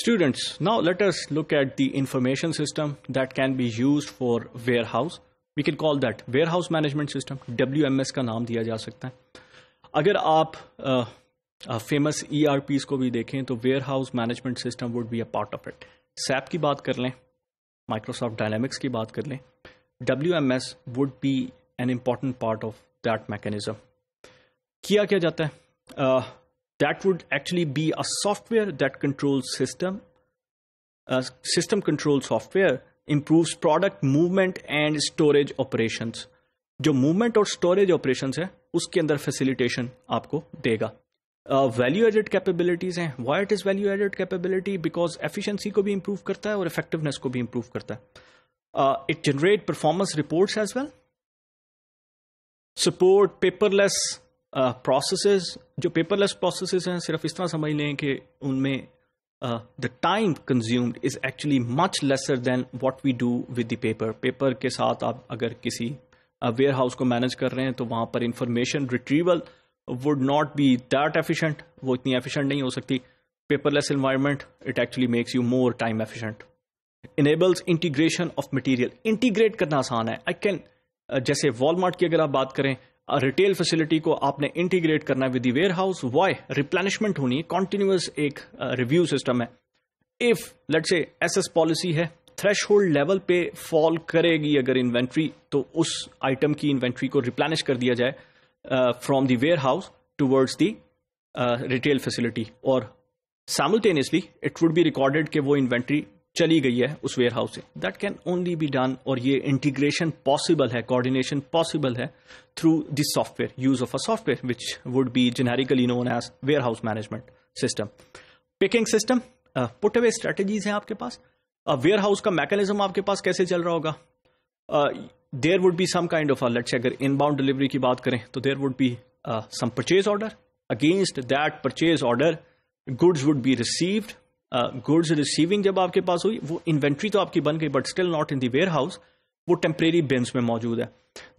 Students, now let us look at the information system that can be used for warehouse. We can call that warehouse management system. WMS का नाम दिया जा सकता है. अगर आप फेमस ERPs को भी देखें तो warehouse management system would be a part of it. SAP की बात कर लें, Microsoft Dynamics की बात कर लें, WMS would be an important part of that mechanism. किया क्या जाता है? That would actually be a software that controls system. System control software improves product movement and storage operations. जो movement और storage operations है उसके अंदर facilitation आपको देगा. Value added capabilities हैं. Why it is value added capability? Because efficiency को भी improve करता है और effectiveness को भी improve करता है. It generate performance reports as well. Support paperless processes. जो पेपरलेस प्रोसेसेस हैं सिर्फ इस तरह समझ लें कि उनमें the time consumed is actually much lesser than what we do with the paper. Paper के साथ आप अगर किसी वेयर हाउस को मैनेज कर रहे हैं तो वहाँ पर information retrieval would not be that efficient. वो इतनी एफिशिएंट नहीं हो सकती. Paperless environment it actually makes you more time efficient. Enables integration of material. Integrate करना आसान है. आई कैन जैसे वॉलमार्ट की अगर आप बात करें, रिटेल फैसिलिटी को आपने इंटीग्रेट करना है with the warehouse. Why? Replenishment होनी है, कॉन्टिन्यूअस एक रिव्यू सिस्टम है. If let's say SS policy है, थ्रेशहोल्ड लेवल पे फॉल करेगी अगर इन्वेंट्री, तो उस आइटम की इन्वेंट्री को रिप्लेनिश कर दिया जाए from the warehouse towards the retail facility, और simultaneously it would be recorded कि वो इन्वेंट्री चली गई है उस वेयर हाउस से. That can only be done, और ये इंटीग्रेशन पॉसिबल है, कोऑर्डिनेशन पॉसिबल है through the software, use of a software which would be generically known as warehouse management system. Picking system, put away strategies हैं आपके पास. Warehouse का mechanism आपके पास कैसे चल रहा होगा? There would be some kind of let's say अगर इनबाउंड डिलीवरी की बात करें तो there would be some purchase order. Against that purchase order goods would be received. Goods receiving जब आपके पास हुई, वो इन्वेंट्री तो आपकी बन गई but still not in the warehouse, वो टेम्परेरी बिन्स में मौजूद है.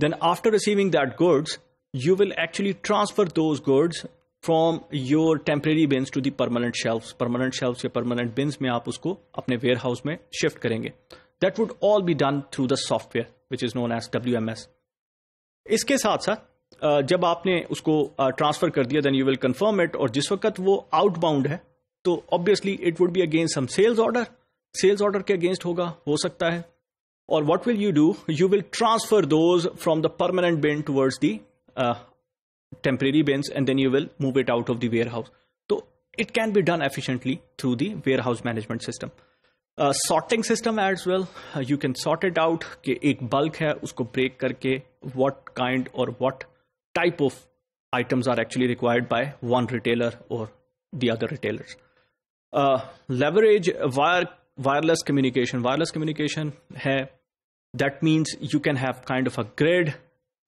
Then after receiving that goods you will actually transfer those goods from your temporary bins to the permanent shelves. Permanent shelves या permanent bins में आप उसको अपने warehouse में शिफ्ट करेंगे. That would all be done through the software which is known as WMS. इसके साथ साथ जब आपने उसको ट्रांसफर कर दिया, then you will confirm it, और जिस वक्त वो आउटबाउंड है तो obviously it would be against some sales order. Sales order के अगेंस्ट होगा, हो सकता है. और what will you do? You will transfer those from the permanent bin towards the temporary bins and then you will move it out of the warehouse. तो it can be done efficiently through the warehouse management system. Sorting system as well, you can sort it out कि एक bulk है, उसको break करके what kind और what type of items are actually required by one retailer और the other retailers. Leverage wireless communication. Wireless communication है, that means you can have kind of a grid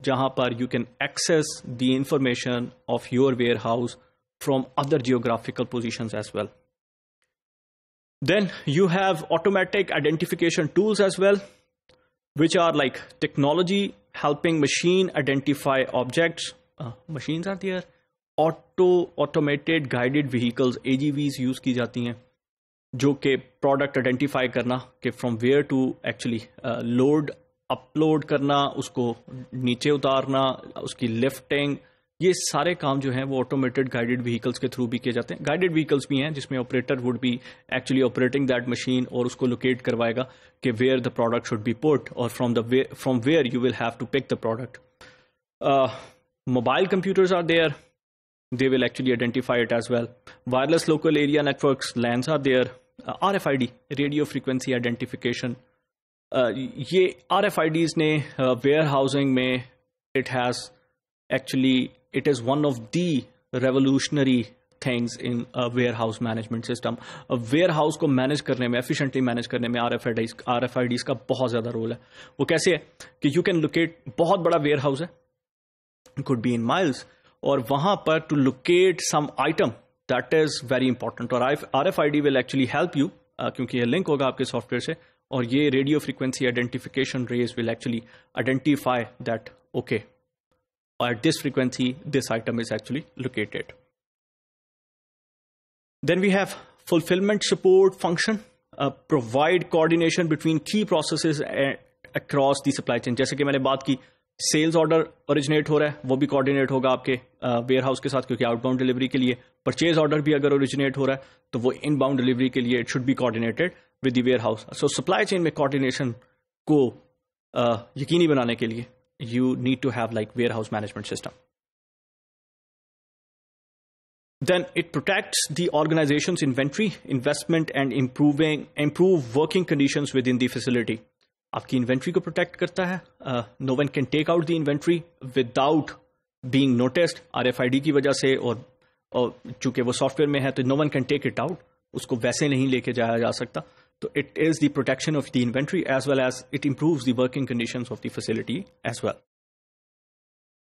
जहां पर you can access the information of your warehouse from other geographical positions as well. Then you have automatic identification tools as well, which are like technology helping machine identify objects. Machines are there. Automated guided vehicles AGVs use की जाती हैं जो कि product identify करना कि from where to actually load upload करना, उसको नीचे उतारना, उसकी लिफ्टिंग, ये सारे काम जो हैं वो ऑटोमेटेड गाइडेड व्हीकल्स के थ्रू भी किए जाते हैं. गाइडेड व्हीकल्स भी हैं जिसमें operator would be actually operating that machine और उसको लोकेट करवाएगा कि where the product should be put और from where you will have to pick the product. Mobile computers are there. They will actually identify it as well. Wireless local area networks, LANs are there. RFID, radio frequency identification. ये RFIDs ने warehousing में it has actually, it is one of the revolutionary things in a warehouse management system. warehouse को manage करने में, efficiently manage करने में RFIDs का बहुत ज़्यादा रोल है. वो कैसे है कि you can locate, बहुत बड़ा warehouse है, it could be in miles, और वहां पर to locate some item, that is very important. और RFID will actually help you क्योंकि ये लिंक होगा आपके सॉफ्टवेयर से, और ये radio frequency identification rays will actually identify that okay at this frequency this item is actually located. Then we have fulfillment support function, provide coordination between key processes across the supply chain. जैसे कि मैंने बात की, sales order originate हो रहा है, वो भी कोऑर्डिनेट होगा आपके वेयर हाउस के साथ, क्योंकि आउटबाउंड डिलीवरी के लिए. परचेज ऑर्डर भी अगर ओरिजिनेट हो रहा है तो वो इनबाउंड डिलीवरी के लिए it should be coordinated with the warehouse. So supply chain में कोऑर्डिनेशन को यकीनी बनाने के लिए you need to have like warehouse management system. Then it protects the organization's inventory, investment, and improve working conditions within the facility. आपकी inventory को protect करता है. No one can take out the inventory without being noticed. RFID की वजह से और चूंकि वो सॉफ्टवेयर में है तो no one can take it out. उसको वैसे नहीं लेके जाया जा सकता. So it is the protection of the inventory as well as it improves the working conditions of the facility as well.